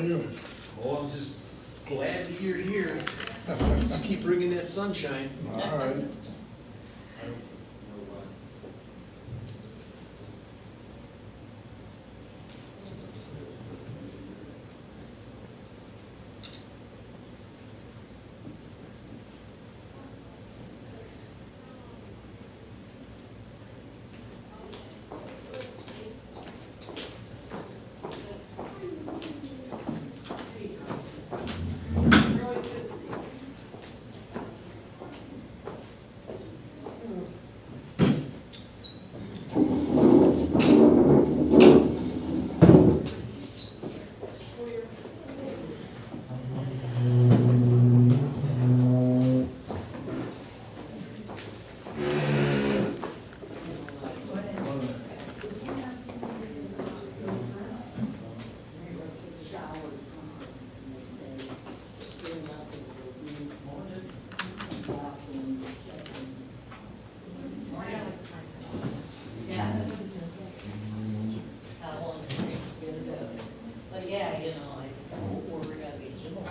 are you? Oh, I'm just glad that you're here. Just keep bringing that sunshine. All right. But yeah, you know, I said, oh, we're gonna get you more.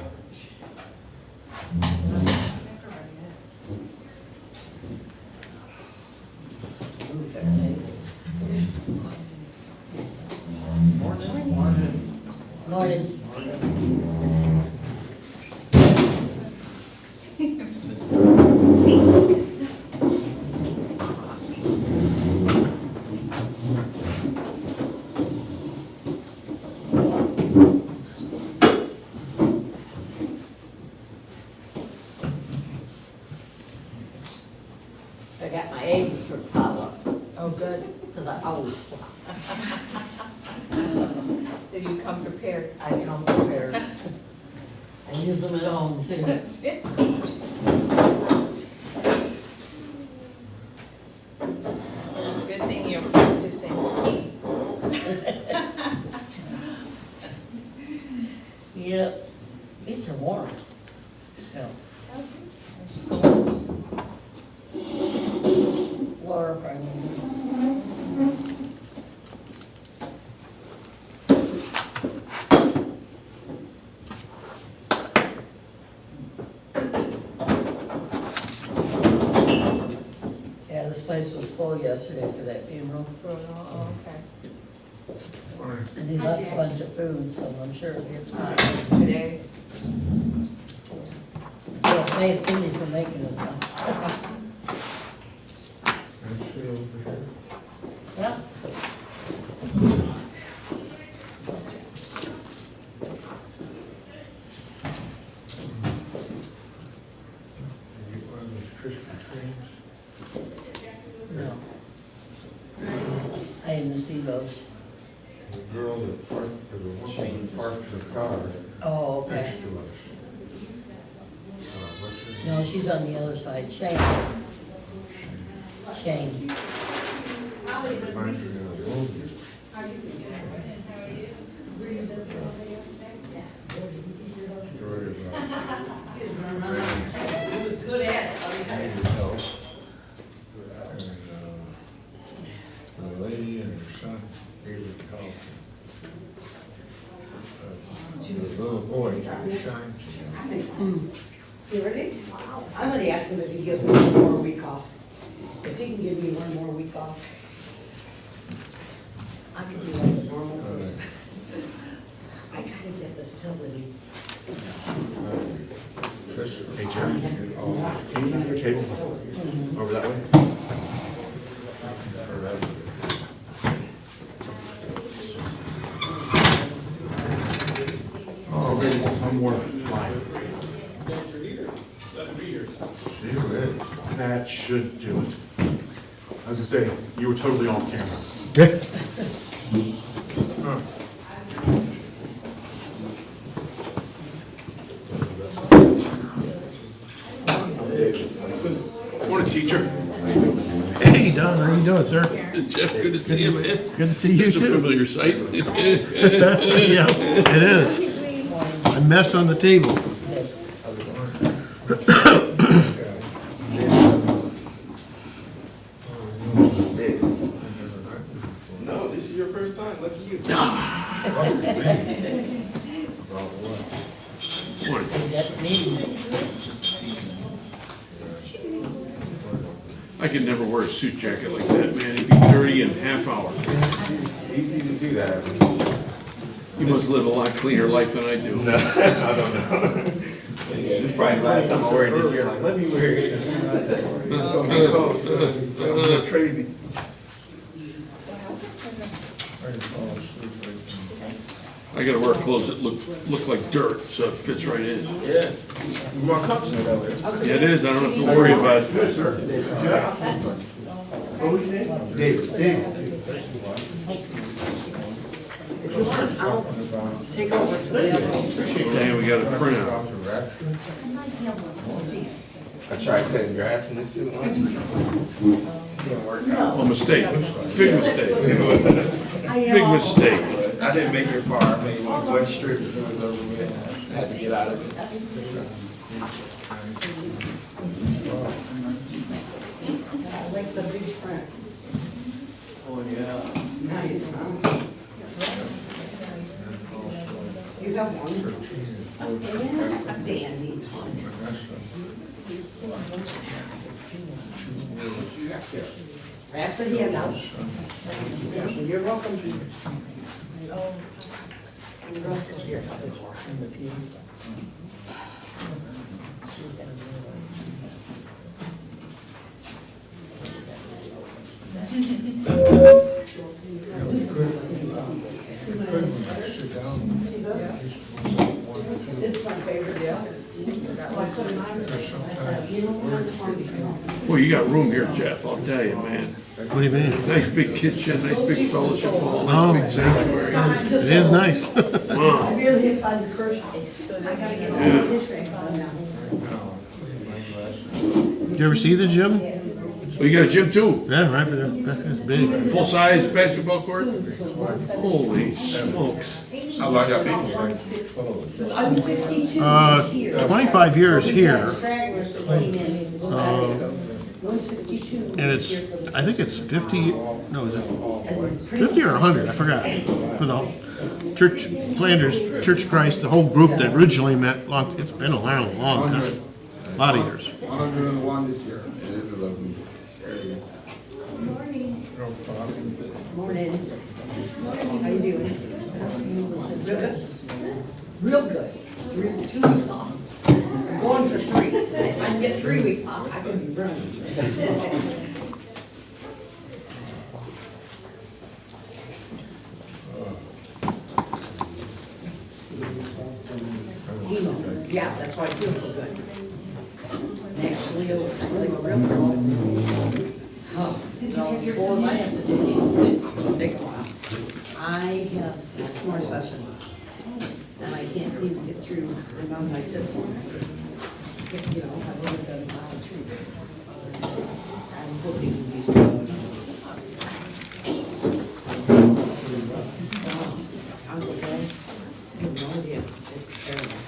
Morning. I got my A's for power, Oh, good. because I always swap. Did you come prepared? I come prepared. I use them at home too. It's a good thing you're practicing. Yep, these are warm. So, Schools. Laura, probably. Yeah, this place was full yesterday for that funeral, Oh, okay. and he left a bunch of food, so I'm sure it'll get hot. Today, Yes, thanks Cindy for making this one. That's it over here. Yeah. Did you find those Krispy Kremes? No. I didn't see those. The girl that parked, the woman that parked her car Oh, okay. next to us. What's her No, name? she's on the other side. Shane. Shane. Reminds me of the old days. Story about He was good at it. needed help. And the lady and her son needed help. The little boy took a shine to him. Really? I'm gonna ask him if he gives me one more week off. If he can give me one more week off. I could be like a normal person. I gotta get this pill ready. Hey, Jerry, can you move your table over that way? Or that way? Oh, wait, one more line. See, Rick, that should do it. I was gonna say, you were totally off camera. Huh. Morning, teacher. Hey, Don, how you doing, sir? Jeff, good to see you, man. Good to see you It's a too. familiar sight. Yeah, it is. A mess on the table. No, this is your first time, lucky you. Morning. I could never wear a suit jacket like that, man. It'd be dirty in half hour. It's easy to do that. You must live a lot cleaner life than I do. No, I don't know. Yeah, this is probably the last time I wear it this year. Like, let me wear it. It's gonna be cold. So it's gonna go crazy. I gotta wear clothes that look like dirt, so it fits right in. Yeah. More comfortable that way. Yeah, it is. I don't have to worry about it. Good, sir. What was your name? David. David. If you want, I'll take over for the others. Okay, we got a printout. I tried cutting grass in this suit once. Didn't work out. Oh, mistake. Big mistake. Big mistake. I didn't make it far. I made one strip and it was over with. I had to get out of it. I like the big print. Oh, yeah. Nice, huh? You have one? Dan needs one. That's a handout. You're welcome. And the rest is here. This is my favorite, yeah. Boy, you got room here, Jeff, I'll tell you, man. What do you mean? Nice big kitchen, nice big fellowship hall, Oh. nice big sanctuary. It is nice. Wow. I really excited to crochet, so I gotta get all the districts on now. Did you ever see the gym? Oh, you got a gym too? Yeah, right there. It's big. Full-size basketball court? Holy smokes. How long y'all been here? I'm 62 here. 25 years here, Stragglers that came in. 162. and it's, I think it's 50, no, is it 50 or 100? I forgot. For the Church, Flanders, Church of Christ, the whole group that originally met, it's been a long time. A lot of years. 101 this year. It is a lovely area. Morning. How you doing? Real good? Real good. 2 weeks off. I'm going for 3. If I can get 3 weeks off, I can be running. Yeah, that's why I feel so good. Actually, real good. Oh, no, slow as I have to take it. It'll take a while. I have 6 more sessions. And I can't seem to get through. I'm on like this one. You know, I've only done about 3 days. I'm hoping to be good. Uncle Joe, you have no idea. It's terrible.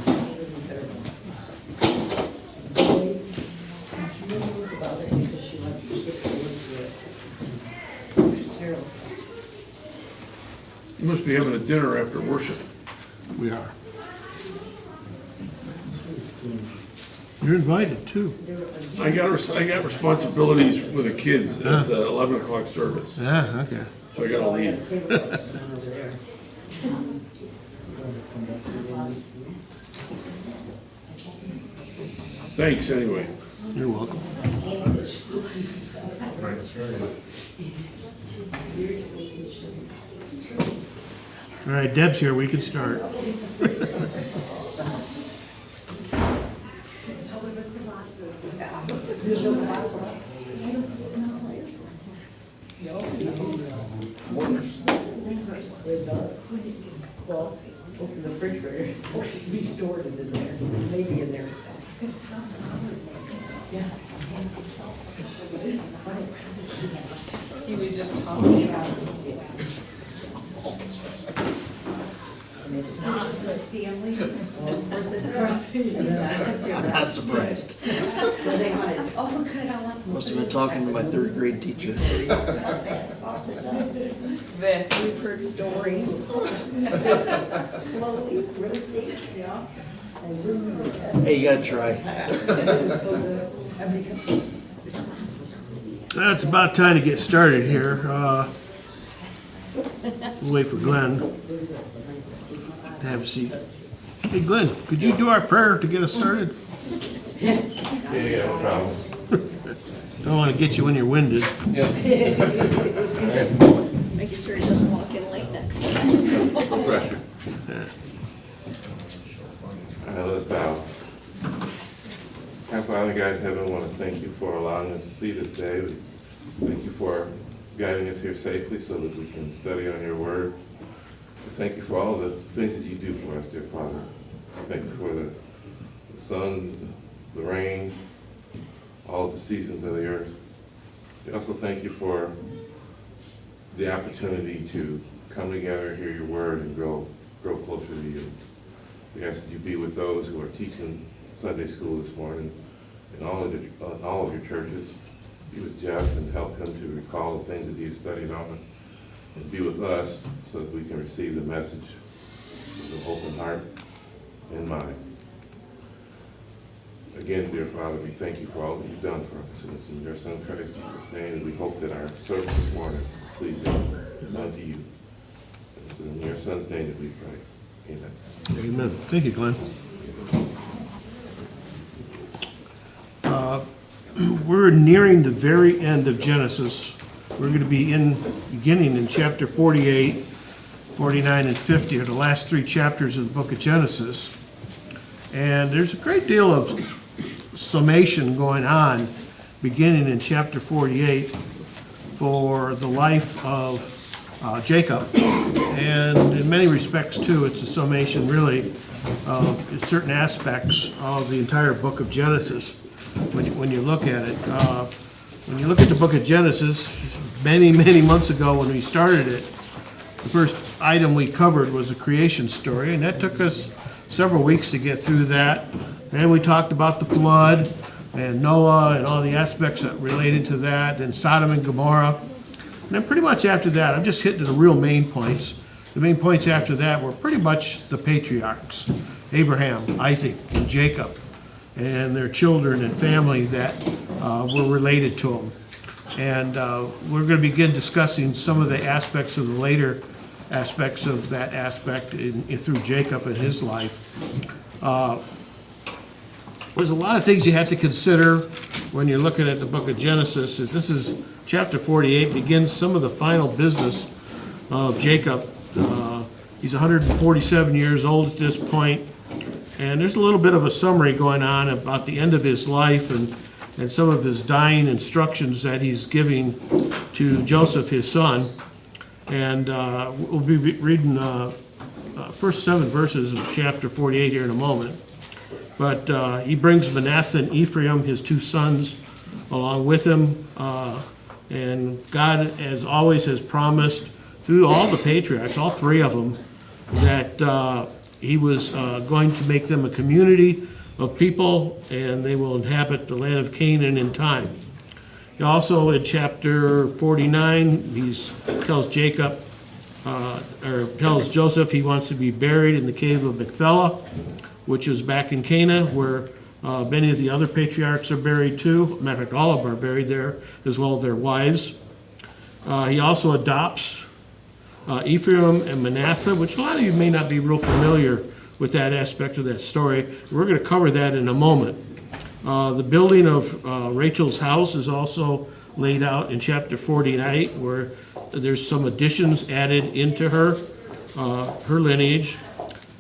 It's really terrible. She really was about it because she let her sister into it. Terrible. You must be having a dinner after worship. We are. You're invited too. I got responsibilities with the kids at the 11 o'clock service, Yeah, okay. so I gotta leave. Over there. Thanks anyway. You're welcome. All right, Deb's here, we can start. Well, open the refrigerator, we stored it in there, maybe in there stuff. Yeah. He would just pop it out. It's not the Stanley's. I'm not surprised. They wanted, oh, look at all that. Must have been talking to my third grade teacher. That's awesome. This. We've heard stories. Slowly, real estate, yeah. And Hey, you gotta try. It's about time to get started here. We'll wait for Glenn to have a seat. Hey Glenn, could you do our prayer to get us started? Yeah, no problem. Don't want to get you when you're winded. Making sure he doesn't walk in late next time. Pressure. All right, let's bow. Our Father God in heaven, I want to thank you for allowing us to see this day. We thank you for guiding us here safely so that we can study on your word. We thank you for all the things that you do for us, dear Father. I thank you for the sun, the rain, all of the seasons of the earth. We also thank you for the opportunity to come together, hear your word, and grow closer to you. We ask that you be with those who are teaching Sunday school this morning in all of your churches. Be with Jeff and help him to recall the things that he studied on, and be with us so that we can receive the message with an open heart and mind. Again, dear Father, we thank you for all that you've done for us. And it's in your Son, Christ Jesus' name, that we hope that our service this morning is pleasing unto you. It's in your Son's name that we pray. Amen. Amen. Thank you, Glenn. We're nearing the very end of Genesis. We're going to be beginning in chapter 48, 49, and 50 are the last three chapters of the book of Genesis. And there's a great deal of summation going on beginning in chapter 48 for the life of Jacob. And in many respects, too, it's a summation, really, of certain aspects of the entire book of Genesis when you look at it. When you look at the book of Genesis, many, many months ago when we started it, the first item we covered was a creation story, and that took us several weeks to get through that. And we talked about the flood and Noah and all the aspects that related to that, and Sodom and Gomorrah. And then pretty much after that, I'm just hitting the real main points. The main points after that were pretty much the patriarchs, Abraham, Isaac, and Jacob, and their children and family that were related to them. And we're going to begin discussing some of the aspects of the later aspects of that aspect through Jacob and his life. There's a lot of things you have to consider when you're looking at the book of Genesis. This is chapter 48, begins some of the final business of Jacob. He's 147 years old at this point, and there's a little bit of a summary going on about the end of his life and some of his dying instructions that he's giving to Joseph, his son. And we'll be reading first 7 verses of chapter 48 here in a moment. But he brings Manasseh and Ephraim, his 2 sons, along with him. And God, as always, has promised through all the patriarchs, all 3 of them, that he was going to make them a community of people, and they will inhabit the land of Canaan in time. He also, in chapter 49, he tells Joseph he wants to be buried in the cave of Machpelah, which is back in Canaan, where many of the other patriarchs are buried too. Matter of fact, all of them are buried there, as well as their wives. He also adopts Ephraim and Manasseh, which a lot of you may not be real familiar with that aspect of that story. We're going to cover that in a moment. The building of Rachel's house is also laid out in chapter 48, where there's some additions added into her lineage.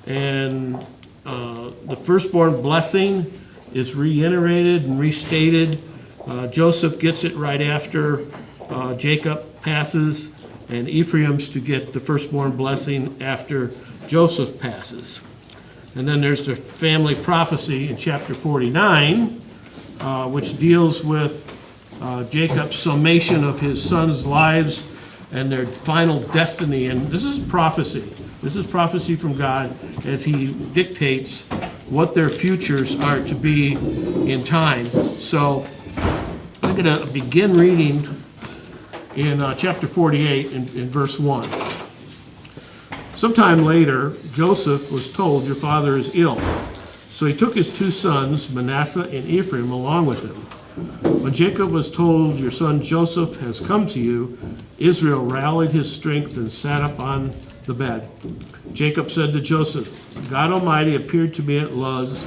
And the firstborn blessing is reiterated and restated. Joseph gets it right after Jacob passes, and Ephraim's to get the firstborn blessing after Joseph passes. And then there's the family prophecy in chapter 49, which deals with Jacob's summation of his sons' lives and their final destiny. And this is prophecy. This is prophecy from God as he dictates what their futures are to be in time. So I'm going to begin reading in chapter 48 in verse 1. Sometime later, Joseph was told, "Your father is ill." So he took his 2 sons, Manasseh and Ephraim, along with him. When Jacob was told, "Your son Joseph has come to you," Israel rallied his strength and sat up on the bed. Jacob said to Joseph, "God Almighty appeared to me at Luz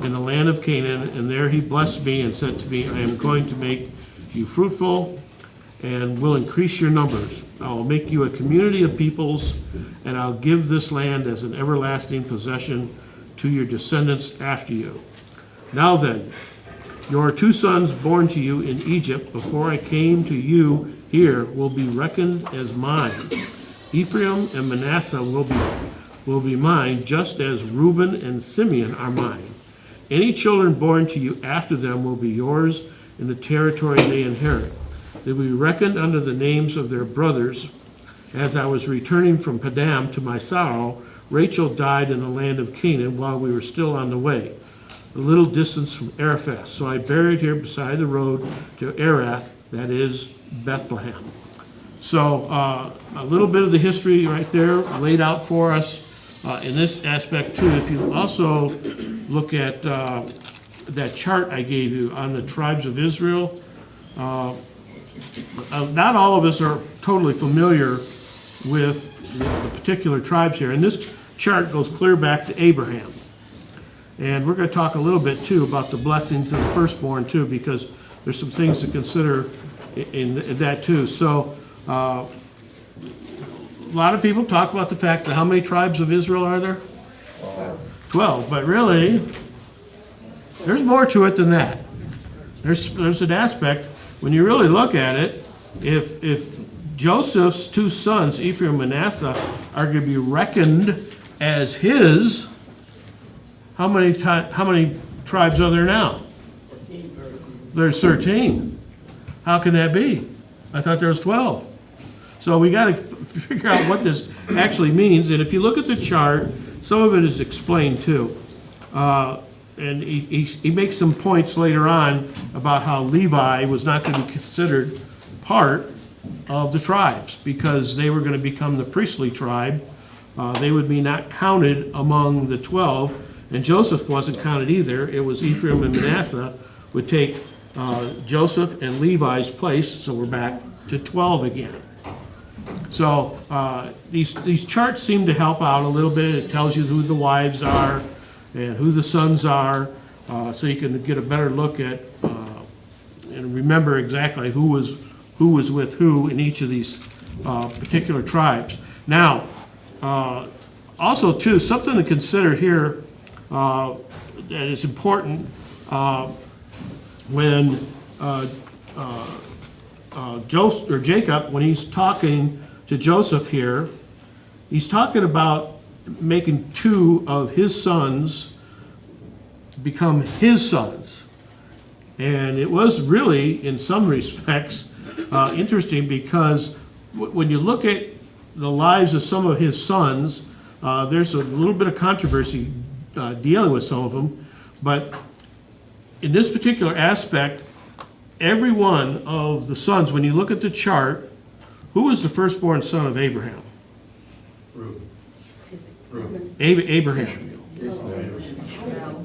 in the land of Canaan, and there he blessed me and said to me, I am going to make you fruitful and will increase your numbers. I will make you a community of peoples, and I'll give this land as an everlasting possession to your descendants after you. Now then, your 2 sons born to you in Egypt before I came to you here will be reckoned as mine. Ephraim and Manasseh will be mine, just as Reuben and Simeon are mine. Any children born to you after them will be yours in the territory they inherit. They will be reckoned under the names of their brothers. As I was returning from Padam to my sorrow, Rachel died in the land of Canaan while we were still on the way, a little distance from Araphath. So I buried her beside the road to Arath, that is Bethlehem." So a little bit of the history right there laid out for us in this aspect too. If you also look at that chart I gave you on the tribes of Israel, not all of us are totally familiar with the particular tribes here. And this chart goes clear back to Abraham. And we're going to talk a little bit too about the blessings of the firstborn too, because there's some things to consider in that too. So a lot of people talk about the fact that how many tribes of Israel are there? 12. But really, there's more to it than that. There's an aspect, when you really look at it, if Joseph's 2 sons, Ephraim and Manasseh, are going to be reckoned as his, how many tribes are there now? There's 13. How can that be? I thought there was 12. So we got to figure out what this actually means. And if you look at the chart, some of it is explained too. And he makes some points later on about how Levi was not going to be considered part of the tribes because they were going to become the priestly tribe. They would be not counted among the 12, and Joseph wasn't counted either. It was Ephraim and Manasseh would take Joseph and Levi's place, so we're back to 12 again. So these charts seem to help out a little bit. It tells you who the wives are and who the sons are, so you can get a better look at and remember exactly who was with who in each of these particular tribes. Now, also too, something to consider here that is important when Jacob, when he's talking to Joseph here, he's talking about making 2 of his sons become his sons. And it was really, in some respects, interesting because when you look at the lives of some of his sons, there's a little bit of controversy dealing with some of them. But in this particular aspect, every one of the sons, when you look at the chart, who was the firstborn son of Abraham? Abraham.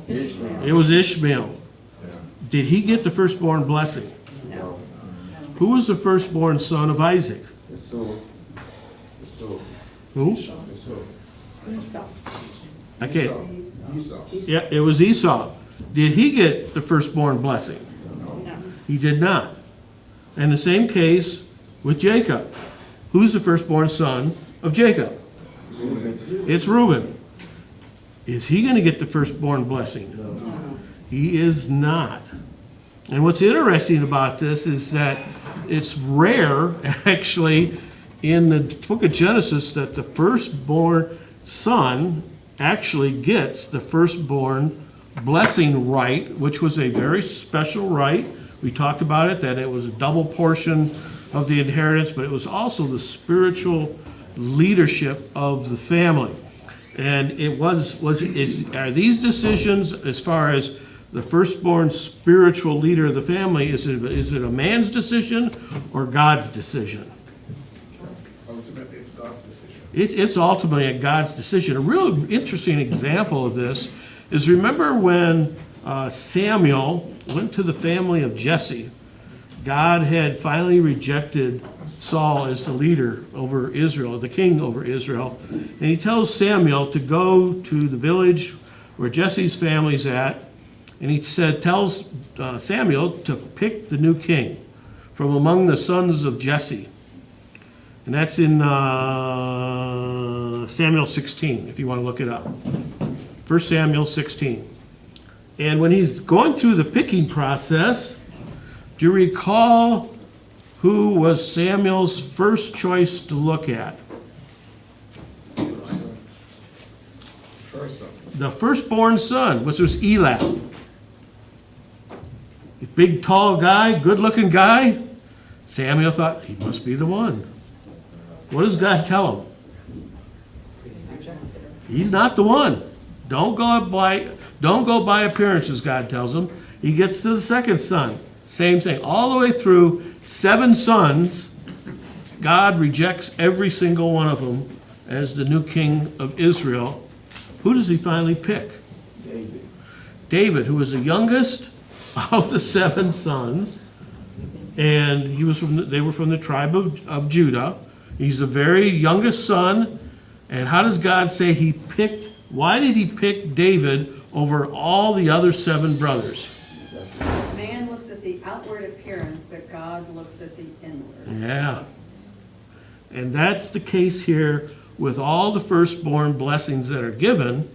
It was Ishmael. Did he get the firstborn blessing? No. Who was the firstborn son of Isaac? Who? Esau. Okay. Yeah, it was Esau. Did he get the firstborn blessing? No. He did not. And the same case with Jacob. Who's the firstborn son of Jacob? It's Reuben. Is he going to get the firstborn blessing? No. He is not. And what's interesting about this is that it's rare, actually, in the book of Genesis that the firstborn son actually gets the firstborn blessing right, which was a very special right. We talked about it, that it was a double portion of the inheritance, but it was also the spiritual leadership of the family. And it are these decisions as far as the firstborn spiritual leader of the family, is it a man's decision or God's decision? Ultimately, it's God's decision. It's ultimately a God's decision. A real interesting example of this is, remember when Samuel went to the family of Jesse. God had finally rejected Saul as the leader over Israel, the king over Israel. And he tells Samuel to go to the village where Jesse's family's at. And he tells Samuel to pick the new king from among the sons of Jesse. And that's in Samuel 16, if you want to look it up. 1 Samuel 16. And when he's going through the picking process, do you recall who was Samuel's first choice to look at? First son. The firstborn son, which was Eliab. A big, tall guy, good-looking guy. Samuel thought, he must be the one. What does God tell him? He's not the one. Don't go by appearances, God tells him. He gets to the second son. Same thing. All the way through 7 sons, God rejects every single one of them as the new king of Israel. Who does he finally pick? David, who was the youngest of the 7 sons. And they were from the tribe of Judah. He's the very youngest son. And how does God say why did he pick David over all the other 7 brothers? Man looks at the outward appearance, but God looks at the inward. Yeah. And that's the case here with all the firstborn blessings that are given.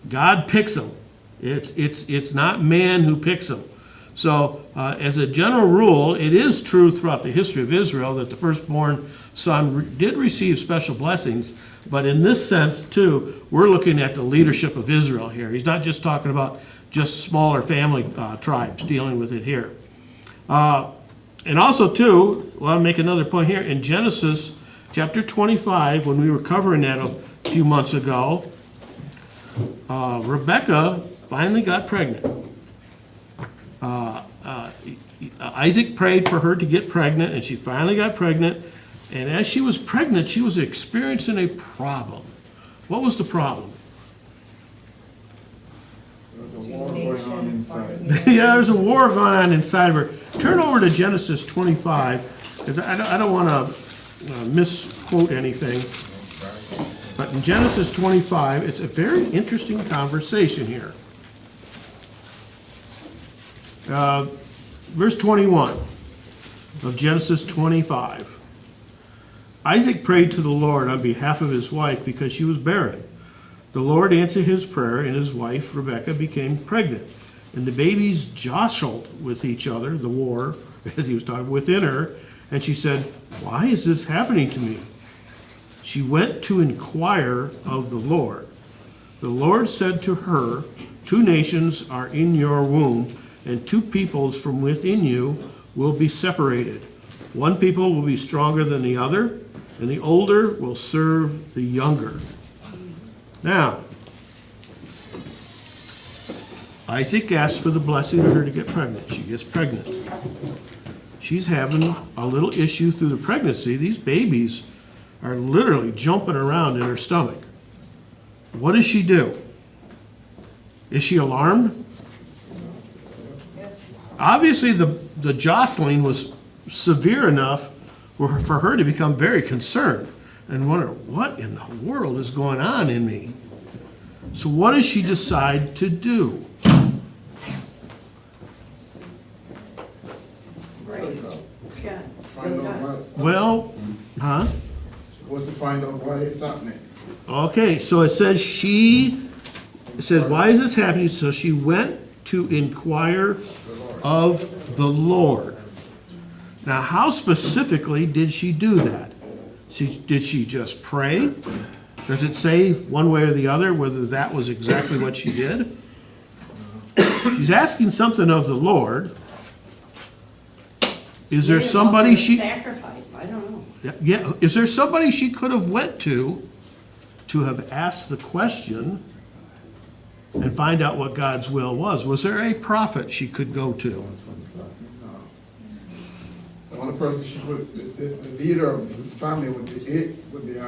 God picks them. It's not man who picks them. So as a general rule, it is true throughout the history of Israel that the firstborn son did receive special blessings. But in this sense, too, we're looking at the leadership of Israel here. He's not just talking about just smaller family tribes dealing with it here. And also, too, well, I'll make another point here. In Genesis chapter 25, when we were covering that a few months ago, Rebekah finally got pregnant. Isaac prayed for her to get pregnant, and she finally got pregnant. And as she was pregnant, she was experiencing a problem. What was the problem? There's a war going on inside. Yeah, there's a war going on inside of her. Turn over to Genesis 25, because I don't want to misquote anything. But in Genesis 25, it's a very interesting conversation here. Verse 21 of Genesis 25. Isaac prayed to the Lord on behalf of his wife because she was barren. The Lord answered his prayer, and his wife, Rebekah, became pregnant. And the babies jostled with each other, the war, as he was talking, within her. And she said, "Why is this happening to me?" She went to inquire of the Lord. The Lord said to her, "2 nations are in your womb, and 2 peoples from within you will be separated. One people will be stronger than the other, and the older will serve the younger." Now, Isaac asks for the blessing of her to get pregnant. She gets pregnant. She's having a little issue through the pregnancy. These babies are literally jumping around in her stomach. What does she do? Is she alarmed? Obviously, the jostling was severe enough for her to become very concerned and wonder, what in the world is going on in me? So what does she decide to do? Yeah. Find out what, Well, huh? what's to find out why it's happening. Okay, so it says why is this happening? So she went to inquire of the Lord. Now, how specifically did she do that? Did she just pray? Does it say one way or the other whether that was exactly what she did? She's asking something of the Lord. Is there somebody Sacrifice, I don't know. Yeah, is there somebody she could have went to have asked the question, and find out what God's will was. Was there a prophet she could go to? The only person she would, the leader of the family would be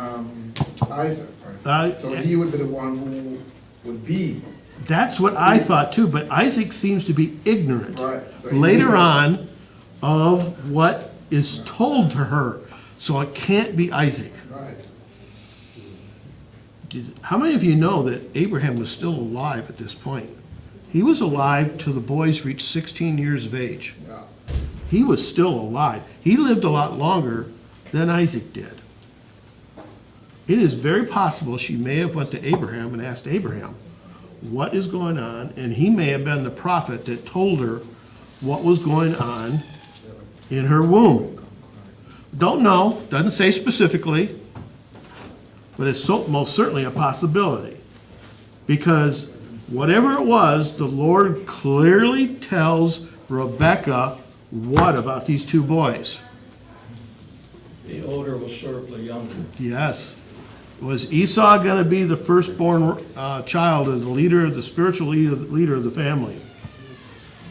Isaac. So he would be the one who would be. That's what I thought too, but Isaac seems to be ignorant Right, so he later knew. on of what is told to her. So it can't be Isaac. Right. How many of you know that Abraham was still alive at this point? He was alive till the boys reached 16 years of age. Yeah. He was still alive. He lived a lot longer than Isaac did. It is very possible she may have went to Abraham and asked Abraham, what is going on? And he may have been the prophet that told her what was going on in her womb. Don't know, doesn't say specifically, but it's most certainly a possibility. Because whatever it was, the Lord clearly tells Rebekah what about these two boys. The older will serve the younger. Yes. Was Esau going to be the firstborn child of the leader, the spiritual leader of the family?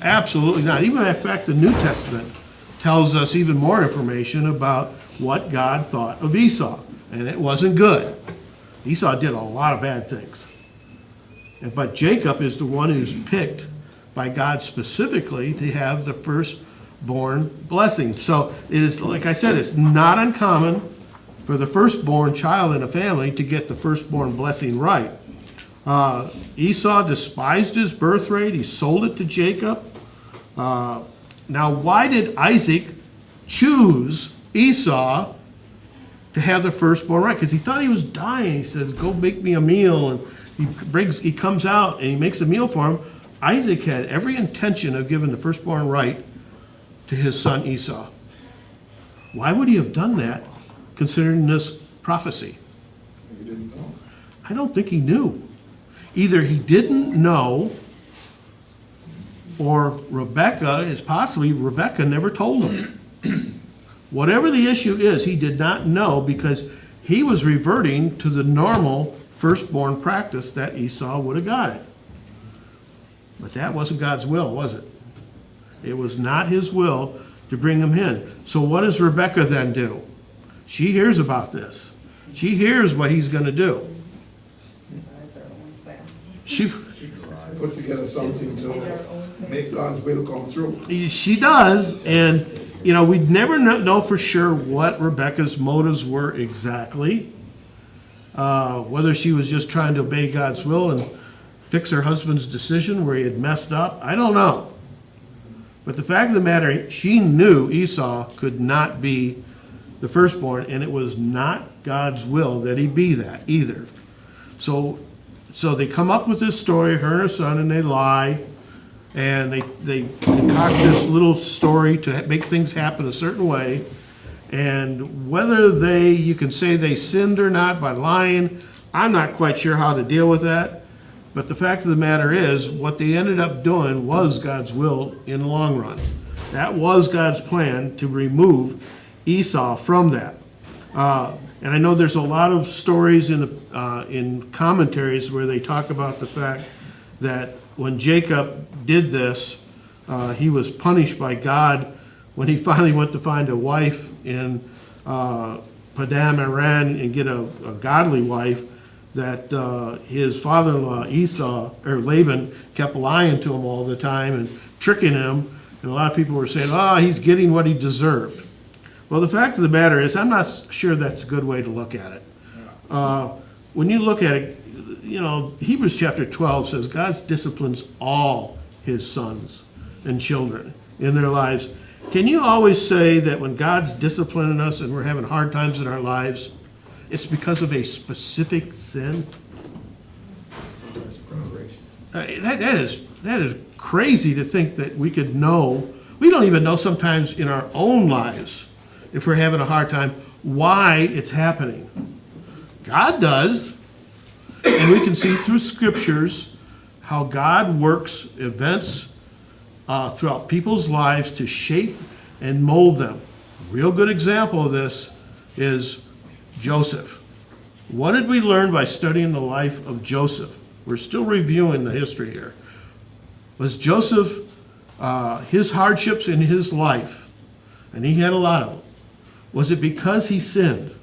Absolutely not. Even in fact, the New Testament tells us even more information about what God thought of Esau, and it wasn't good. Esau did a lot of bad things. But Jacob is the one who's picked by God specifically to have the firstborn blessing. So it is, like I said, it's not uncommon for the firstborn child in a family to get the firstborn blessing right. Esau despised his birthright. He sold it to Jacob. Now, why did Isaac choose Esau to have the firstborn right? Because he thought he was dying. He says, go make me a meal. And he comes out and he makes a meal for him. Isaac had every intention of giving the firstborn right to his son Esau. Why would he have done that, considering this prophecy? He didn't know. I don't think he knew. Either he didn't know, or Rebekah never told him. Whatever the issue is, he did not know because he was reverting to the normal firstborn practice that Esau would have got it. But that wasn't God's will, was it? It was not his will to bring him in. So what does Rebekah then do? She hears about this. She hears what he's going to do. She Put together something to make God's will come through. She does, and we'd never know for sure what Rebekah's motives were exactly. Whether she was just trying to obey God's will and fix her husband's decision where he had messed up, I don't know. But the fact of the matter, she knew Esau could not be the firstborn, and it was not God's will that he be that either. So they come up with this story, her and her son, and they lie, and they concoct this little story to make things happen a certain way. And whether you can say they sinned or not by lying, I'm not quite sure how to deal with that. But the fact of the matter is, what they ended up doing was God's will in the long run. That was God's plan to remove Esau from that. And I know there's a lot of stories in commentaries where they talk about the fact that when Jacob did this, he was punished by God when he finally went to find a wife in Padam Aram and get a godly wife, that his father-in-law Laban kept lying to him all the time and tricking him. And a lot of people were saying, he's getting what he deserved. Well, the fact of the matter is, I'm not sure that's a good way to look at it. When you look at it, Hebrews chapter 12 says God disciplines all his sons and children in their lives. Can you always say that when God's disciplining us and we're having hard times in our lives, it's because of a specific sin? That is crazy to think that we could know. We don't even know sometimes in our own lives, if we're having a hard time, why it's happening. God does. And we can see through scriptures how God works events throughout people's lives to shape and mold them. A real good example of this is Joseph. What did we learn by studying the life of Joseph? we're still reviewing the history here. Was Joseph, his hardships in his life, and he had a lot of them, was it because he sinned?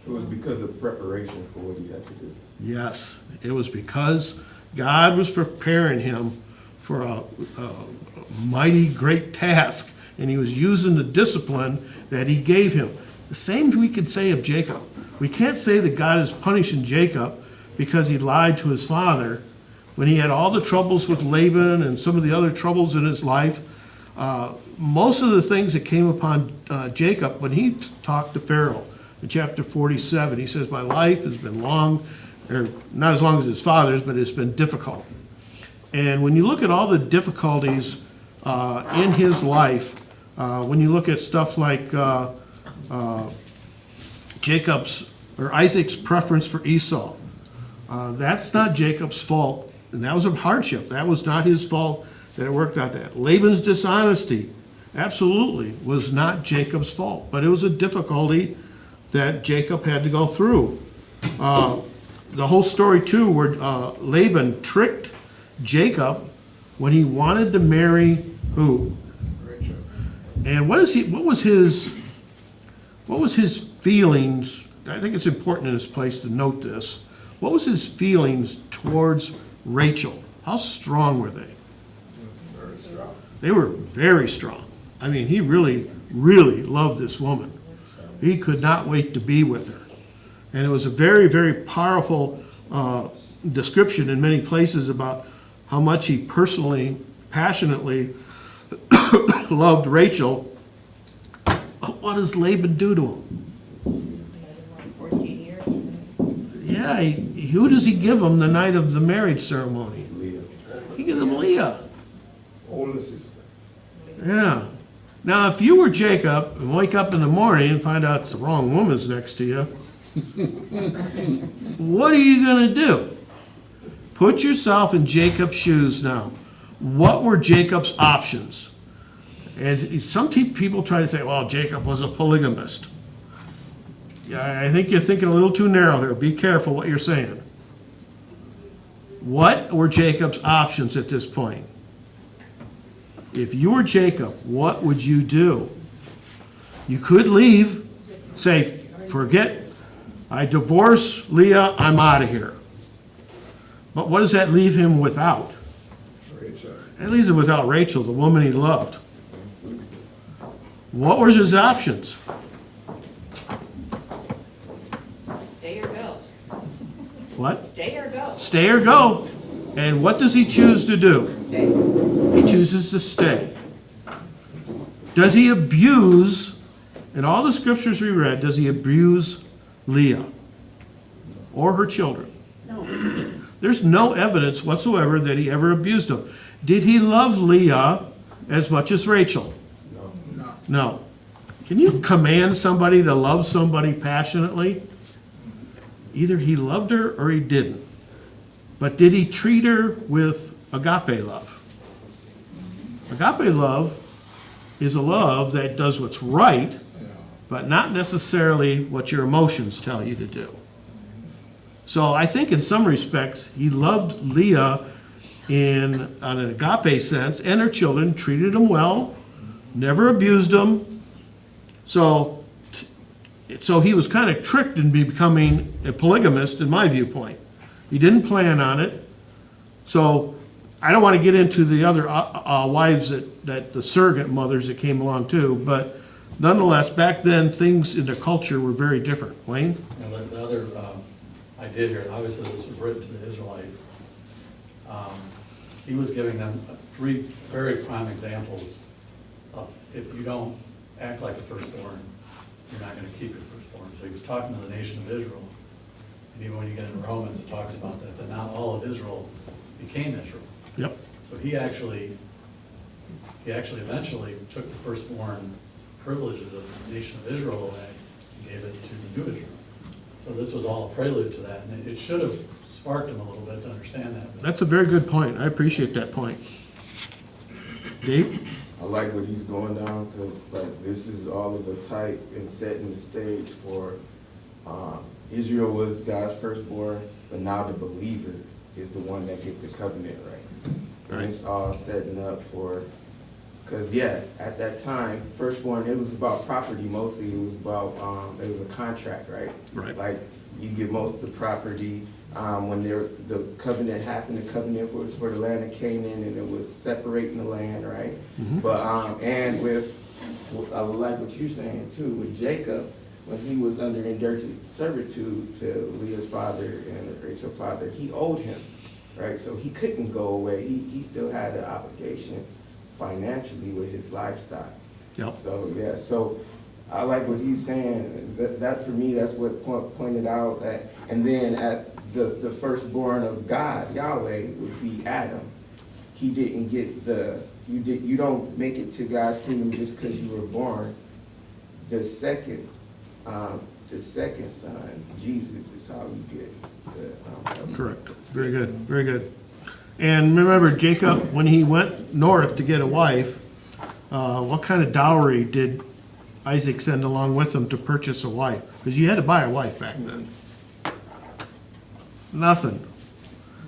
It was because of preparation for what he had to do. Yes, it was because God was preparing him for a mighty great task, and he was using the discipline that he gave him. The same we could say of Jacob. We can't say that God is punishing Jacob because he lied to his father when he had all the troubles with Laban and some of the other troubles in his life. Most of the things that came upon Jacob when he talked to Pharaoh in chapter 47, he says, my life has been long, or not as long as his father's, but it's been difficult. And when you look at all the difficulties in his life, when you look at stuff like Jacob's or Isaac's preference for Esau, that's not Jacob's fault, and that was a hardship. That was not his fault that it worked out that. Laban's dishonesty absolutely was not Jacob's fault, but it was a difficulty that Jacob had to go through. The whole story too, where Laban tricked Jacob when he wanted to marry who? Rachel. And what was his feelings? I think it's important in this place to note this. What was his feelings towards Rachel? How strong were they? Very strong. They were very strong. I mean, he really, really loved this woman. He could not wait to be with her. And it was a very, very powerful description in many places about how much he personally, passionately loved Rachel. What does Laban do to him? 14 years. Yeah, who does he give him the night of the marriage ceremony? Leah. He gives him Leah. Older sister. Yeah. Now, if you were Jacob and wake up in the morning and find out it's the wrong woman's next to you, what are you going to do? Put yourself in Jacob's shoes now. What were Jacob's options? And some people try to say, well, Jacob was a polygamist. Yeah, I think you're thinking a little too narrow here. Be careful what you're saying. What were Jacob's options at this point? If you were Jacob, what would you do? You could leave, say, forget, I divorce Leah, I'm out of here. But what does that leave him without? Rachel. That leaves him without Rachel, the woman he loved. What were his options? Stay or go. What? Stay or go. Stay or go. And what does he choose to do? Stay. He chooses to stay. Does he abuse, in all the scriptures we read, does he abuse Leah or her children? No. There's no evidence whatsoever that he ever abused them. Did he love Leah as much as Rachel? No. No. Can you command somebody to love somebody passionately? Either he loved her or he didn't. But did he treat her with agape love? Agape love is a love that does what's right, Yeah. but not necessarily what your emotions tell you to do. So I think in some respects, he loved Leah in an agape sense, and her children, treated them well, never abused them. So he was kind of tricked in becoming a polygamist, in my viewpoint. He didn't plan on it. So I don't want to get into the other wives that the surrogate mothers that came along too, but nonetheless, back then, things in the culture were very different. Wayne? And the other idea here, obviously this was written to the Israelites. He was giving them three very prime examples of if you don't act like a firstborn, you're not going to keep your firstborn. So he was talking to the nation of Israel. And even when you get into Romans, it talks about that not all of Israel became Israel. Yep. So he actually eventually took the firstborn privileges of the nation of Israel away and gave it to the new Israel. So this was all a prelude to that, and it should have sparked him a little bit to understand that. That's a very good point. I appreciate that point. Dave? I like what he's going down because like this is all of the type and setting the stage for Israel was God's firstborn, but now the believer is the one that get the covenant right. And it's all setting up for, because at that time, firstborn, it was about property mostly. It was about, it was a contract, right? Right. Like, you get most of the property. When the covenant happened, the covenant was for the land of Canaan, and it was separating the land, right? But, and with, I like what you're saying too, with Jacob, when he was under indentured servitude to Leah's father and Rachel's father, he owed him, right? So he couldn't go away. He still had an obligation financially with his livestock. Yep. So, so I like what he's saying. That for me, that's what pointed out that, and then at the firstborn of God, Yahweh, would be Adam. He didn't get you don't make it to God's kingdom just because you were born. The second son, Jesus, is how you get. Correct. Very good. Very good. And remember, Jacob, when he went north to get a wife, what kind of dowry did Isaac send along with him to purchase a wife? Because you had to buy a wife back then. Nothing.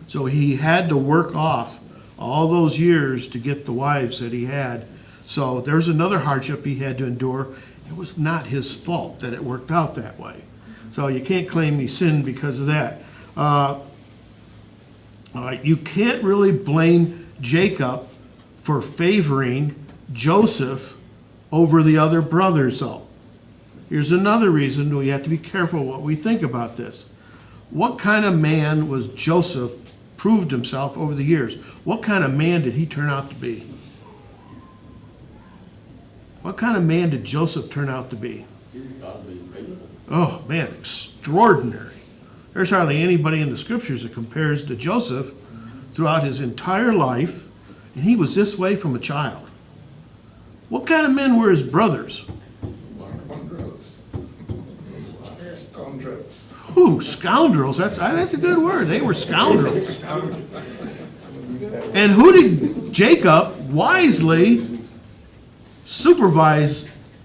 So he had to work off all those years to get the wives that he had. So there's another hardship he had to endure. It was not his fault that it worked out that way. So you can't claim he sinned because of that. You can't really blame Jacob for favoring Joseph over the other brothers, though. Here's another reason we have to be careful what we think about this. What kind of man was Joseph proved himself over the years? What kind of man did he turn out to be? What kind of man did Joseph turn out to be? Oh, man, extraordinary. There's hardly anybody in the scriptures that compares to Joseph throughout his entire life, and he was this way from a child. What kind of men were his brothers? Scoundrels. Ooh, scoundrels. That's a good word. They were scoundrels. And who did Jacob wisely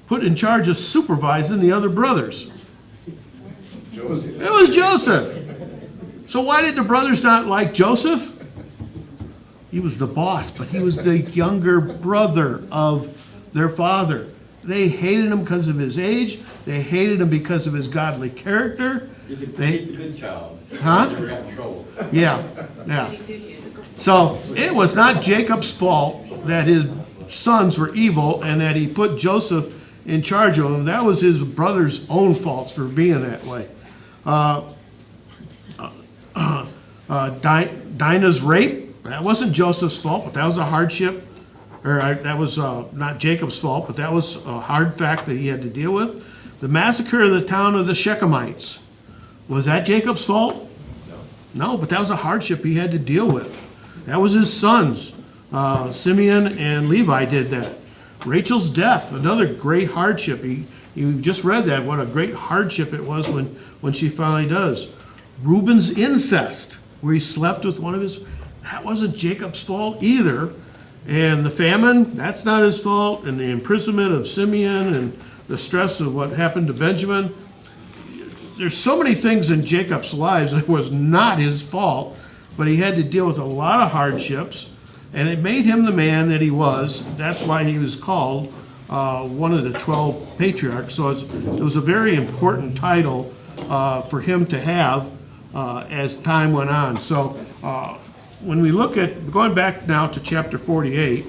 put in charge of supervising the other brothers? Joseph. It was Joseph. So why did the brothers not like Joseph? He was the boss, but he was the younger brother of their father. They hated him because of his age. They hated him because of his godly character. He's a good child. Huh? Never got in trouble. Yeah. So it was not Jacob's fault that his sons were evil and that he put Joseph in charge of them. That was his brother's own faults for being that way. Dinah's rape, that wasn't Joseph's fault, but that was a hardship. Or that was not Jacob's fault, but that was a hard fact that he had to deal with. The massacre of the town of the Shechemites, was that Jacob's fault? No, but that was a hardship he had to deal with. That was his sons. Simeon and Levi did that. Rachel's death, another great hardship. You just read that, what a great hardship it was when she finally does. Reuben's incest, where he slept with one of his, that wasn't Jacob's fault either. And the famine, that's not his fault. And the imprisonment of Simeon and the stress of what happened to Benjamin. There's so many things in Jacob's lives that was not his fault, but he had to deal with a lot of hardships. And it made him the man that he was. That's why he was called one of the 12 patriarchs. So it was a very important title for him to have as time went on. So when we look at, going back now to chapter 48,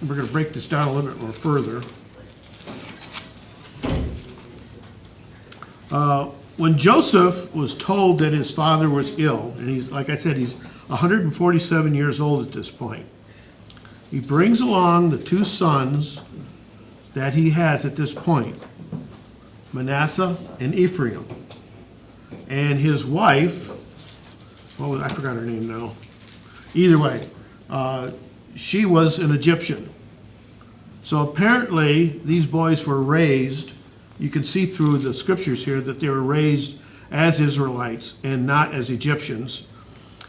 we're going to break this down a little bit more further. When Joseph was told that his father was ill, and he's, like I said, he's 147 years old at this point, he brings along the two sons that he has at this point, Manasseh and Ephraim. And his wife, I forgot her name now. Either way, she was an Egyptian. So apparently, these boys were raised, you can see through the scriptures here that they were raised as Israelites and not as Egyptians.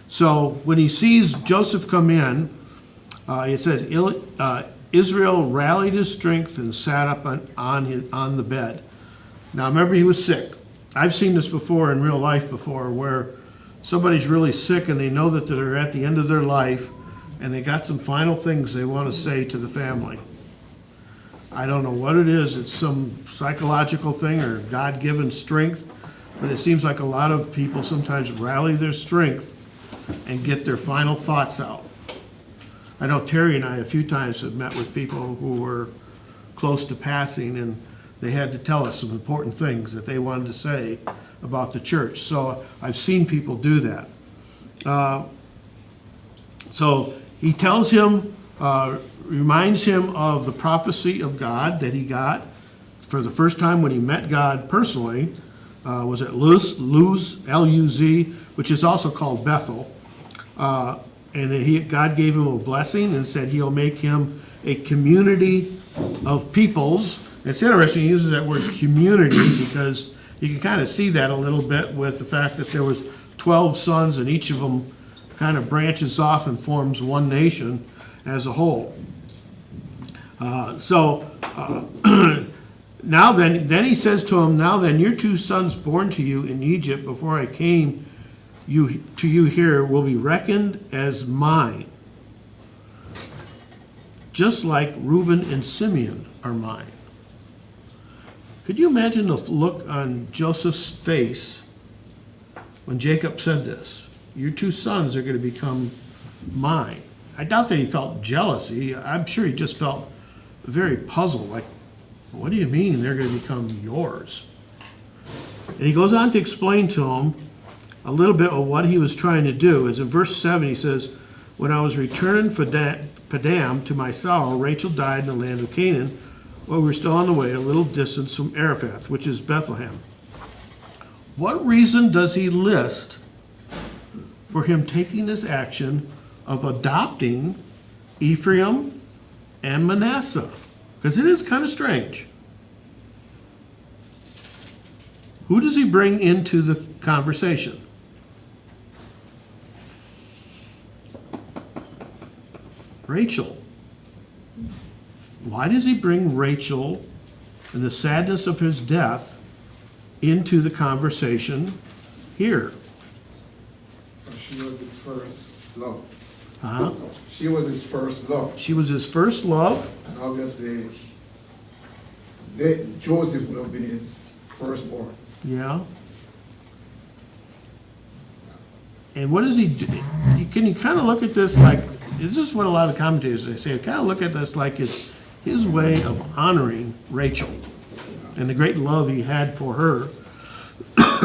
So when he sees Joseph come in, it says, Israel rallied his strength and sat up on the bed. Now remember, he was sick. I've seen this before in real life before, where somebody's really sick and they know that they're at the end of their life, and they got some final things they want to say to the family. I don't know what it is, it's some psychological thing or God-given strength, but it seems like a lot of people sometimes rally their strength and get their final thoughts out. I know Terry and I a few times have met with people who were close to passing, and they had to tell us some important things that they wanted to say about the church. So I've seen people do that. So he tells him, reminds him of the prophecy of God that he got for the first time when he met God personally, was at Luz, L-U-Z, which is also called Bethel. And God gave him a blessing and said he'll make him a community of peoples. It's interesting he uses that word community because you can kind of see that a little bit with the fact that there was 12 sons and each of them kind of branches off and forms one nation as a whole. Now then he says to him, now then your 2 sons born to you in Egypt before I came to you here will be reckoned as mine, just like Reuben and Simeon are mine. Could you imagine the look on Joseph's face when Jacob said this? Your 2 sons are going to become mine. I doubt that he felt jealousy. I'm sure he just felt very puzzled, like, what do you mean they're going to become yours? And he goes on to explain to him a little bit of what he was trying to do. As in verse 7, he says, when I was returned from Padam to my sorrow, Rachel died in the land of Canaan, while we were still on the way, a little distance from Araphath, which is Bethlehem. What reason does he list for him taking this action of adopting Ephraim and Manasseh? Because it is kind of strange. Who does he bring into the conversation? Rachel. Why does he bring Rachel and the sadness of his death into the conversation here? She was his first love. Huh? She was his first love. She was his first love. And obviously, Joseph would have been his firstborn. Yeah. And what does he do? Can you kind of look at this like, this is what a lot of commentators they say, kind of look at this like it's his way of honoring Rachel and the great love he had for her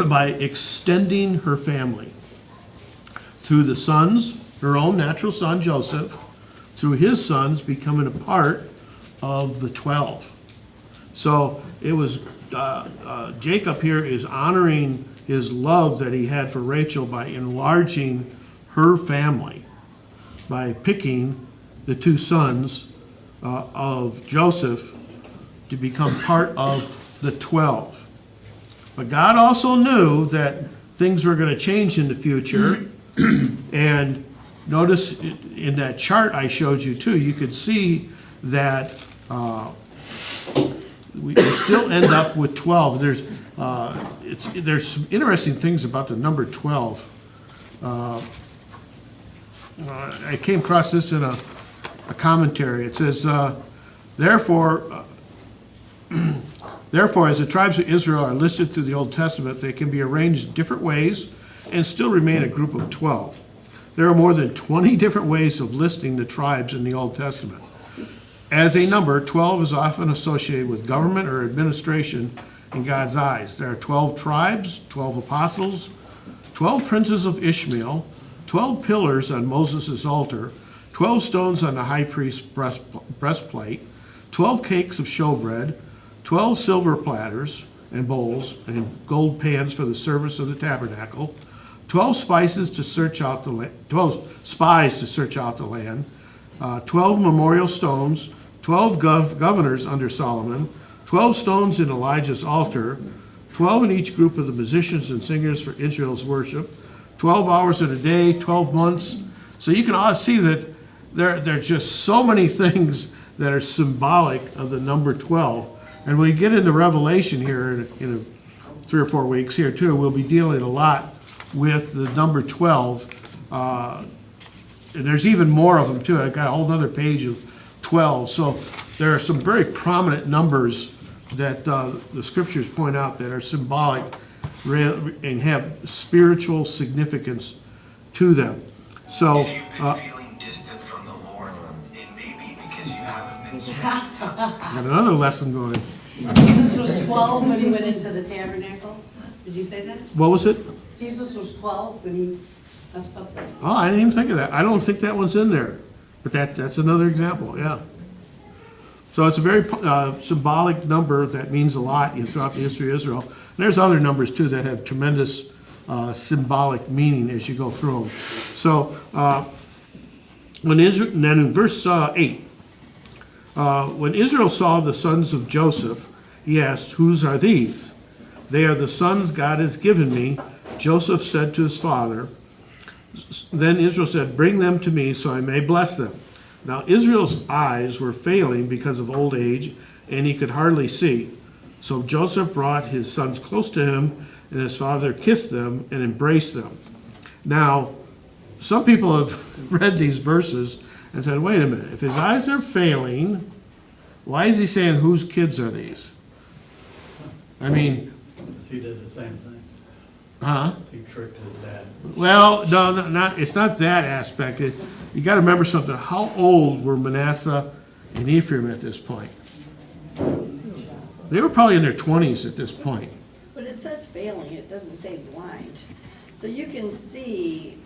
by extending her family through the sons, her own natural son Joseph, through his sons becoming a part of the 12. So it was Jacob here is honoring his love that he had for Rachel by enlarging her family, by picking the 2 sons of Joseph to become part of the 12. But God also knew that things were going to change in the future. And notice in that chart I showed you too, you could see that we still end up with 12. There's some interesting things about the number 12. I came across this in a commentary. It says, therefore, as the tribes of Israel are listed through the Old Testament, they can be arranged different ways and still remain a group of 12. There are more than 20 different ways of listing the tribes in the Old Testament. As a number, 12 is often associated with government or administration in God's eyes. There are 12 tribes, 12 apostles, 12 princes of Ishmael, 12 pillars on Moses' altar, 12 stones on the high priest's breastplate, 12 cakes of showbread, 12 silver platters and bowls and gold pans for the service of the tabernacle, 12 spies to search out the land, 12 memorial stones, 12 governors under Solomon, 12 stones in Elijah's altar, 12 in each group of the musicians and singers for Israel's worship, 12 hours in a day, 12 months. So you can all see that there are just so many things that are symbolic of the number 12. And when you get into Revelation here in 3 or 4 weeks here too, we'll be dealing a lot with the number 12. And there's even more of them too. I've got a whole other page of 12. So there are some very prominent numbers that the scriptures point out that are symbolic and have spiritual significance to them. So, If you've been feeling distant from the Lord, it may be because you haven't been spending time. got another lesson going. Jesus was 12 when he went into the tabernacle. Did you say that? What was it? Jesus was 12 when he messed up there. Oh, I didn't even think of that. I don't think that one's in there. But that's another example, yeah. So it's a very symbolic number that means a lot throughout the history of Israel. And there's other numbers too that have tremendous symbolic meaning as you go through them. So when Israel, and then in verse 8, when Israel saw the sons of Joseph, he asked, "Whose are these?" "They are the sons God has given me," Joseph said to his father. Then Israel said, "Bring them to me so I may bless them." Now Israel's eyes were failing because of old age, and he could hardly see. So Joseph brought his sons close to him, and his father kissed them and embraced them. Now, some people have read these verses and said, wait a minute, if his eyes are failing, why is he saying, whose kids are these? I mean, He did the same thing. huh? He tricked his dad. Well, no, not, it's not that aspect. You gotta remember something. How old were Manasseh and Ephraim at this point? They were probably in their 20s at this point. But it says failing, it doesn't say blind. So you can see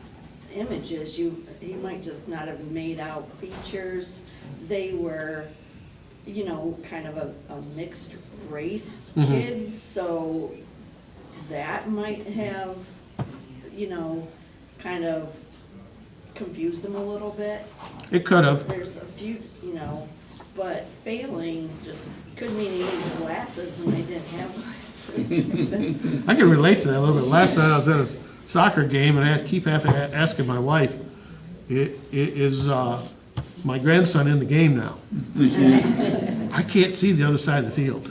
images, he might just not have made out features. They were, kind of a mixed race kids, so that might have, kind of confused them a little bit. It could have. There's a few, but failing just could mean he needs glasses and they didn't have glasses. I can relate to that a little bit. Last night I was at a soccer game and I keep asking my wife, is my grandson in the game now? I can't see the other side of the field.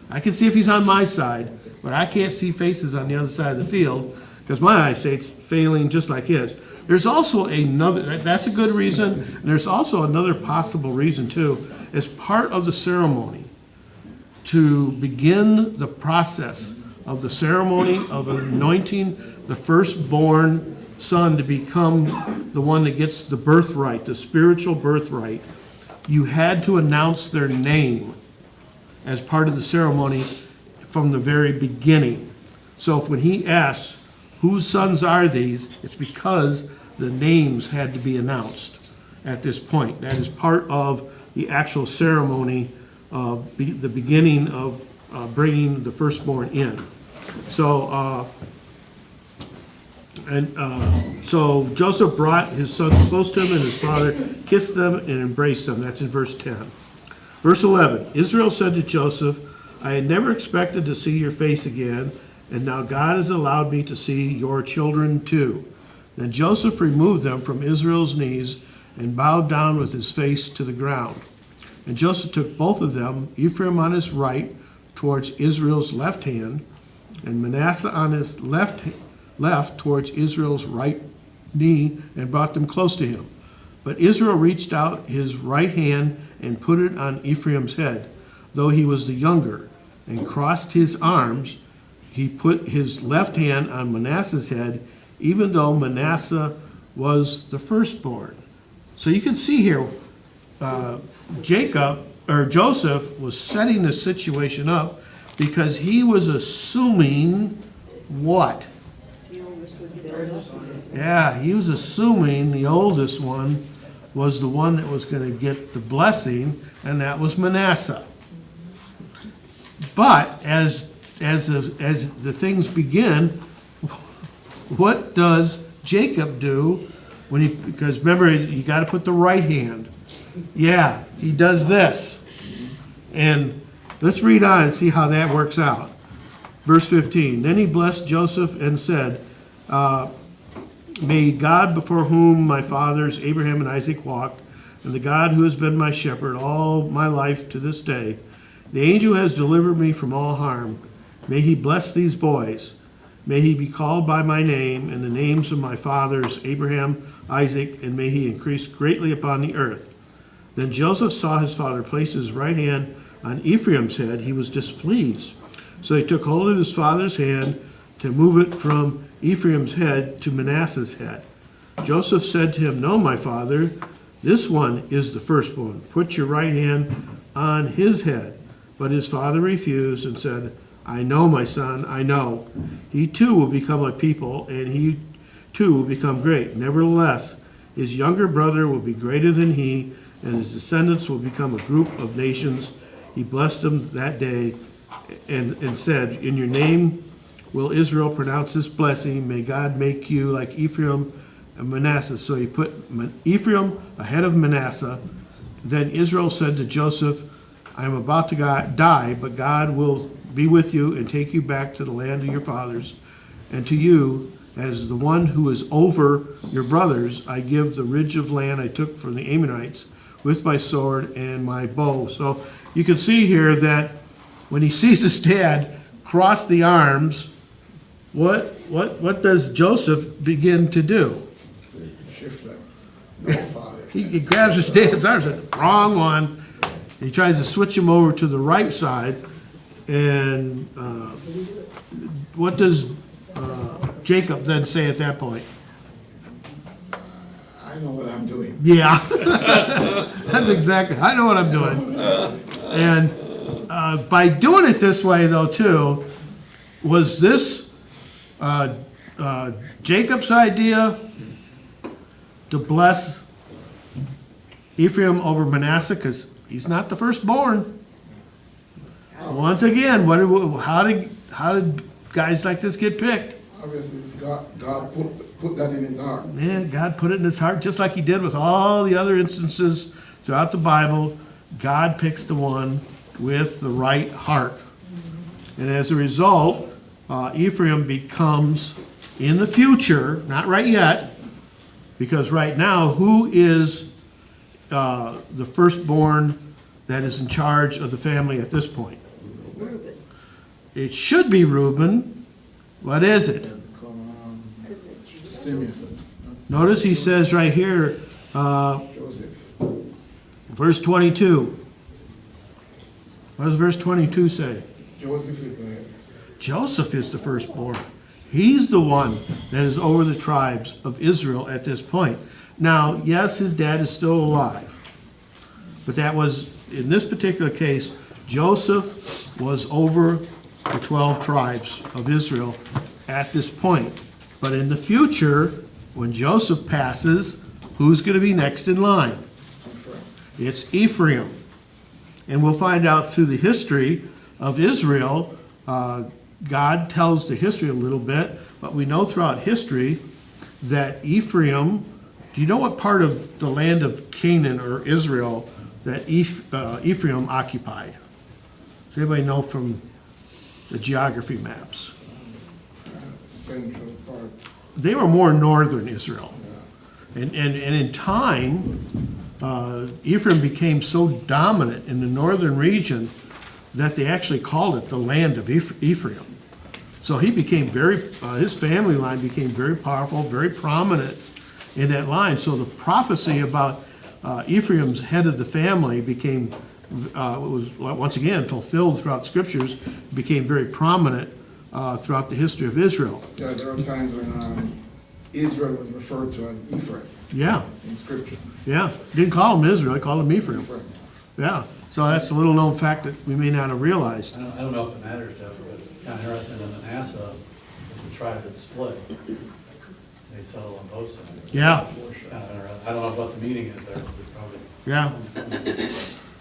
I can see if he's on my side, but I can't see faces on the other side of the field because my eyesight's failing just like his. There's also another, that's a good reason, and there's also another possible reason too. As part of the ceremony, to begin the process of the ceremony of anointing the firstborn son to become the one that gets the birthright, the spiritual birthright, you had to announce their name as part of the ceremony from the very beginning. So when he asks, whose sons are these, it's because the names had to be announced at this point. That is part of the actual ceremony of the beginning of bringing the firstborn in. So, so Joseph brought his sons close to him, and his father kissed them and embraced them. That's in verse 10. Verse 11, Israel said to Joseph, "I had never expected to see your face again, and now God has allowed me to see your children too." Then Joseph removed them from Israel's knees and bowed down with his face to the ground. And Joseph took both of them, Ephraim on his right towards Israel's left hand, and Manasseh on his left towards Israel's right knee, and brought them close to him. But Israel reached out his right hand and put it on Ephraim's head, though he was the younger, and crossed his arms. He put his left hand on Manasseh's head, even though Manasseh was the firstborn. So you can see here, Joseph was setting the situation up because he was assuming what? Yeah, he was assuming the oldest one was the one that was going to get the blessing, and that was Manasseh. But as the things begin, what does Jacob do when because remember, you got to put the right hand. Yeah, he does this. And let's read on and see how that works out. Verse 15, then he blessed Joseph and said, "May God before whom my fathers Abraham and Isaac walked, and the God who has been my shepherd all my life to this day, the angel who has delivered me from all harm, May he bless these boys. May he be called by my name and the names of my fathers, Abraham, Isaac, and may he increase greatly upon the earth. Then Joseph saw his father place his right hand on Ephraim's head. He was displeased. So he took hold of his father's hand to move it from Ephraim's head to Manasseh's head. Joseph said to him, No, my father, this one is the firstborn. Put your right hand on his head. But his father refused and said, I know, my son, I know. He too will become a people, and he too will become great. Nevertheless, his younger brother will be greater than he, and his descendants will become a group of nations. He blessed them that day and said, In your name will Israel pronounce this blessing. May God make you like Ephraim and Manasseh. So he put Ephraim ahead of Manasseh. Then Israel said to Joseph, I am about to die, but God will be with you and take you back to the land of your fathers. And to you, as the one who is over your brothers, I give the ridge of land I took from the Ammonites with my sword and my bow. So you can see here that when he sees his dad cross the arms, what does Joseph begin to do? Shift them. No, father. He grabs his dad's arms, says, wrong one. He tries to switch him over to the right side. And what does Jacob then say at that point? I know what I'm doing. Yeah, that's exactly. I know what I'm doing. And by doing it this way, though, too, was this Jacob's idea to bless Ephraim over Manasseh? Because he's not the firstborn. Once again, how did guys like this get picked? Obviously, it's God put that in his heart. Yeah, God put it in his heart, just like he did with all the other instances throughout the Bible. God picks the one with the right heart. And as a result, Ephraim becomes, in the future, not right yet, because right now, who is the firstborn that is in charge of the family at this point? Reuben. It should be Reuben. What is it? Is it Judah? Simeon. Notice he says right here, Joseph. verse 22. What does verse 22 say? Joseph is the Joseph is the firstborn. He's the one that is over the tribes of Israel at this point. Now, yes, his dad is still alive. But that was, in this particular case, Joseph was over the 12 tribes of Israel at this point. But in the future, when Joseph passes, who's going to be next in line? It's Ephraim. And we'll find out through the history of Israel, God tells the history a little bit, but we know throughout history that Ephraim, do you know what part of the land of Canaan or Israel that Ephraim occupied? Does anybody know from the geography maps? central part. They were more northern Israel. And in time, Ephraim became so dominant in the northern region that they actually called it the land of Ephraim. So he became his family line became very powerful, very prominent in that line. So the prophecy about Ephraim's head of the family became, was once again fulfilled throughout scriptures, became very prominent throughout the history of Israel. Yeah, there are times when Israel was referred to as Ephraim Yeah, in scripture. yeah. Didn't call him Israel, they called him Ephraim. Ephraim. Yeah, so that's a little known fact that we may not have realized. I don't know if it matters, Jeff, but kind of interesting in Manasseh, is the tribe that split. They settled on both sides. Yeah. Kind of interesting. I don't know what the meaning is there, but probably. Yeah.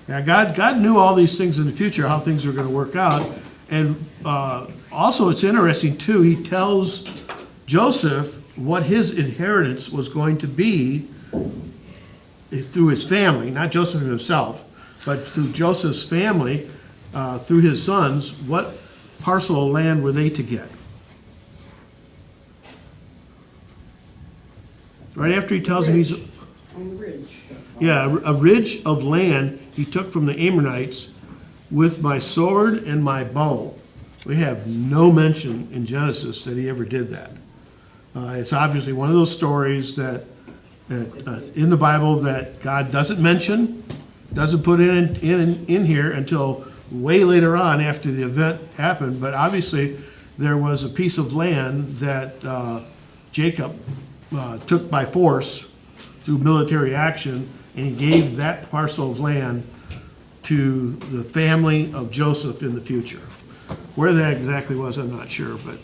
Yeah, God knew all these things in the future, how things were going to work out. And also it's interesting too, he tells Joseph what his inheritance was going to be through his family, not Joseph himself, but through Joseph's family, through his sons, what parcel of land were they to get? Right after he tells him he's... On the ridge. Yeah, a ridge of land he took from the Ammonites with my sword and my bow. We have no mention in Genesis that he ever did that. It's obviously one of those stories that in the Bible that God doesn't mention, doesn't put in here until way later on after the event happened. But obviously, there was a piece of land that Jacob took by force through military action, and he gave that parcel of land to the family of Joseph in the future. Where that exactly was, I'm not sure, but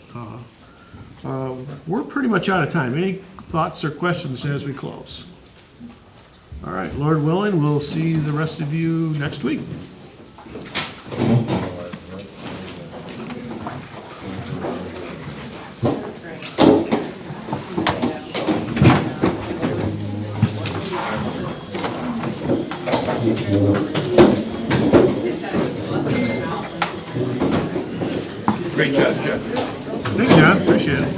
we're pretty much out of time. Any thoughts or questions as we close? All right, Lord willing, we'll see the rest of you next week. Great job, Jeff. Thank you, John, appreciate it.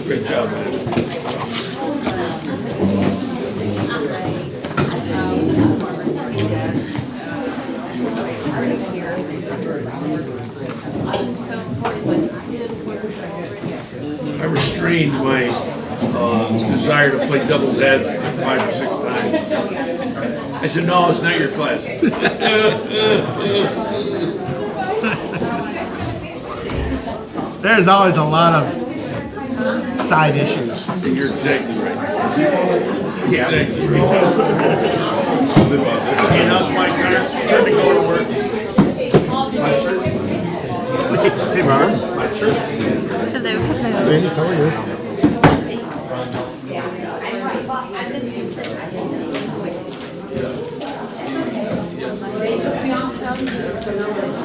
Great job, man. I restrained my desire to play devil's advocate 5 or 6 times. I said, no, it's not your class. There's always a lot of side issues. You're exactly right. Yeah. Exactly right. Okay, now it's my turn to go to work. Hey, Barb. Hello. Randy, how are you?